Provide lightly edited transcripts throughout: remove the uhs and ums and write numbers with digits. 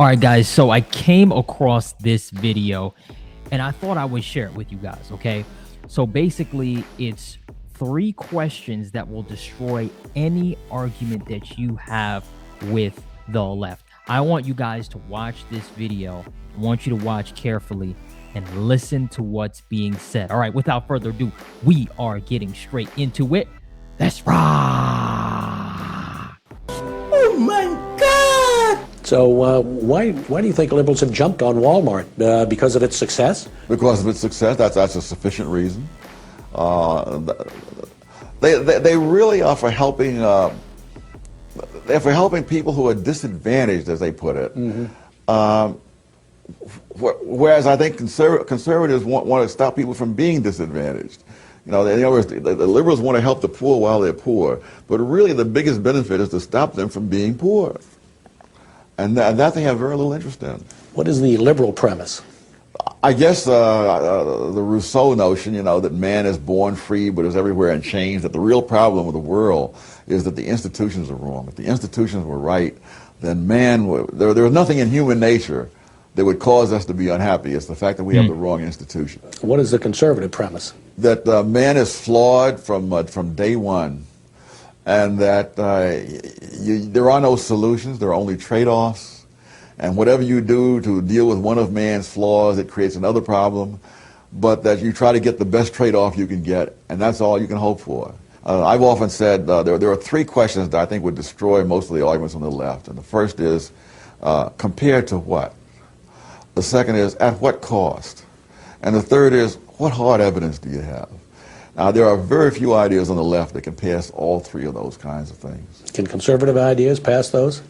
All right, guys, so I came across this video and I thought I would share it with you guys, okay? So basically, it's 3 questions that will destroy any argument that you have with the left. I want you guys to watch this video. I want you to watch carefully and listen to what's being said. All right, without further ado, we are getting straight into it. Let's rock! Oh my God! So why do you think liberals have jumped on Walmart? Because of its success? Because of its success, that's a sufficient reason. They really are for helping. They're for helping people who are disadvantaged, as they put it. Mm-hmm. Whereas I think conservatives want to stop people from being disadvantaged. In other words, the liberals want to help the poor while they're poor, but really the biggest benefit is to stop them from being poor. And that they have very little interest in. What is the liberal premise? I guess the Rousseau notion, that man is born free but is everywhere in chains, that the real problem with the world is that the institutions are wrong. If the institutions were right, then there was nothing in human nature that would cause us to be unhappy. It's the fact that we have the wrong institution. What is the conservative premise? That man is flawed from day one, and that there are no solutions, there are only trade-offs, and whatever you do to deal with one of man's flaws, it creates another problem, but that you try to get the best trade-off you can get, and that's all you can hope for. I've often said there are 3 questions that I think would destroy most of the arguments on the left, and the first is, compared to what? The second is, at what cost? And the third is, what hard evidence do you have? Now, there are very few ideas on the left that can pass all 3 of those kinds of things. Can conservative ideas pass those?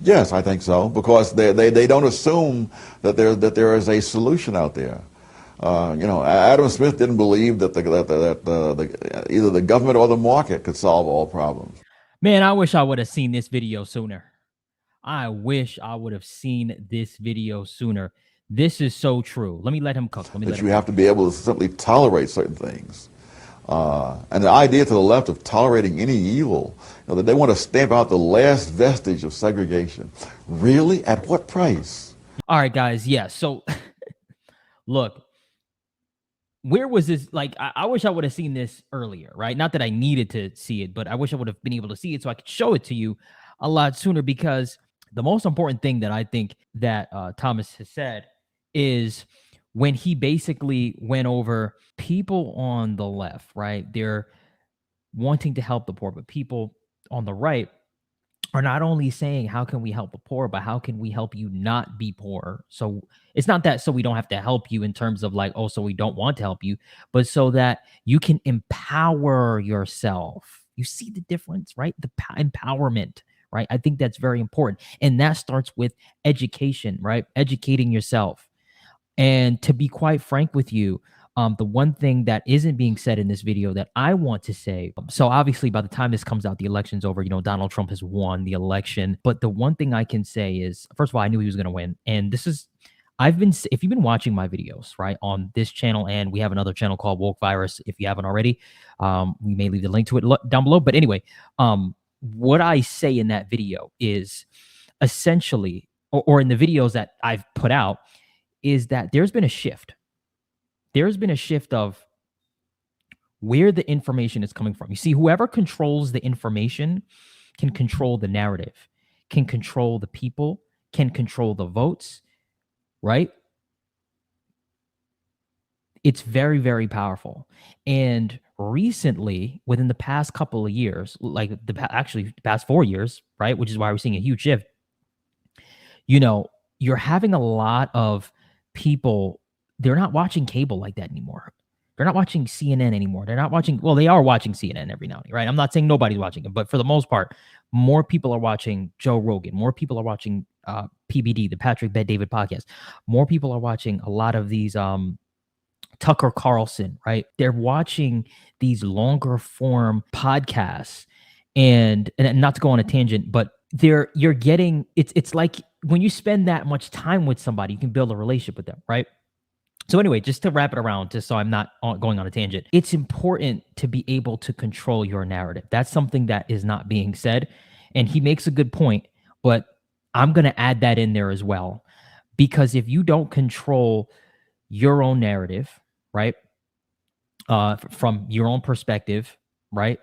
Yes, I think so, because they don't assume that there is a solution out there. Adam Smith didn't believe that either the government or the market could solve all problems. Man, I wish I would have seen this video sooner. I wish I would have seen this video sooner. This is so true. Let me let him cook. You have to be able to simply tolerate certain things. And the idea to the left of tolerating any evil, that they want to stamp out the last vestige of segregation. Really? At what price? All right, guys. Yeah. So, look, where was this? Like, I wish I would have seen this earlier, right? Not that I needed to see it, but I wish I would have been able to see it so I could show it to you a lot sooner, because the most important thing that I think that Thomas has said is when he basically went over people on the left, right? They're wanting to help the poor, but people on the right are not only saying, how can we help the poor, but how can we help you not be poor? So it's not that so we don't have to help you in terms of like, oh, so we don't want to help you, but so that you can empower yourself. You see the difference, right? The empowerment. Right. I think that's very important. And that starts with education, right? Educating yourself. And to be quite frank with you, the one thing that isn't being said in this video that I want to say, so obviously by the time this comes out, the election's over, Donald Trump has won the election. But the one thing I can say is, first of all, I knew he was going to win. And if you've been watching my videos, right, on this channel, and we have another channel called Woke Virus, if you haven't already, we may leave the link to it down below. But anyway, what I say in that video is essentially, or in the videos that I've put out, is that there's been a shift. There's been a shift of where the information is coming from. You see, whoever controls the information can control the narrative, can control the people, can control the votes, right? It's very, very powerful. And recently, within the past couple of years, like the past 4 years, right, which is why we're seeing a huge shift, you're having a lot of people, they're not watching cable like that anymore. They're not watching CNN anymore. They're not watching, well, they are watching CNN every now and then, right? I'm not saying nobody's watching it, but for the most part, more people are watching Joe Rogan. More people are watching PBD, the Patrick Bet-David podcast. More people are watching a lot of these Tucker Carlson, right? They're watching these longer form podcasts, and not to go on a tangent, but you're getting, it's like when you spend that much time with somebody, you can build a relationship with them, right? So anyway, just to wrap it around, just so I'm not going on a tangent, it's important to be able to control your narrative. That's something that is not being said. And he makes a good point, but I'm going to add that in there as well. Because if you don't control your own narrative, right, from your own perspective, right,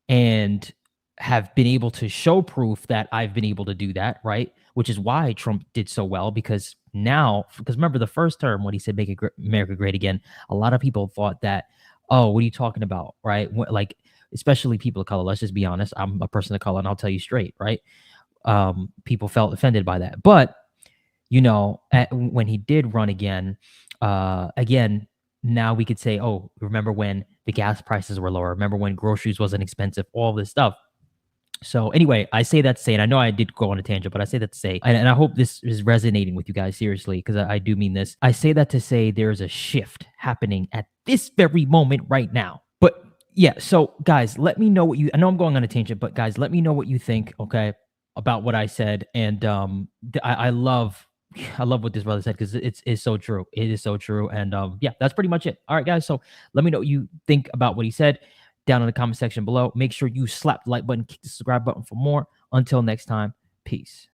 and have been able to show proof that I've been able to do that, right, which is why Trump did so well. Because now, because remember the first term when he said America great again, a lot of people thought that, oh, what are you talking about, right? Like, especially people of color. Let's just be honest. I'm a person of color, and I'll tell you straight, right? People felt offended by that. But, when he did run again, now we could say, oh, remember when the gas prices were lower? Remember when groceries wasn't expensive? All this stuff. So anyway, I say that to say, and I know I did go on a tangent, but I say that to say, and I hope this is resonating with you guys seriously, because I do mean this. I say that to say there's a shift happening at this very moment right now. But yeah, so guys, let me know I know I'm going on a tangent, but guys, let me know what you think, okay, about what I said. And I love what this brother said, because it's so true. It is so true. And yeah, that's pretty much it. All right, guys. So let me know what you think about what he said down in the comment section below. Make sure you slap the like button, kick the subscribe button for more. Until next time, peace.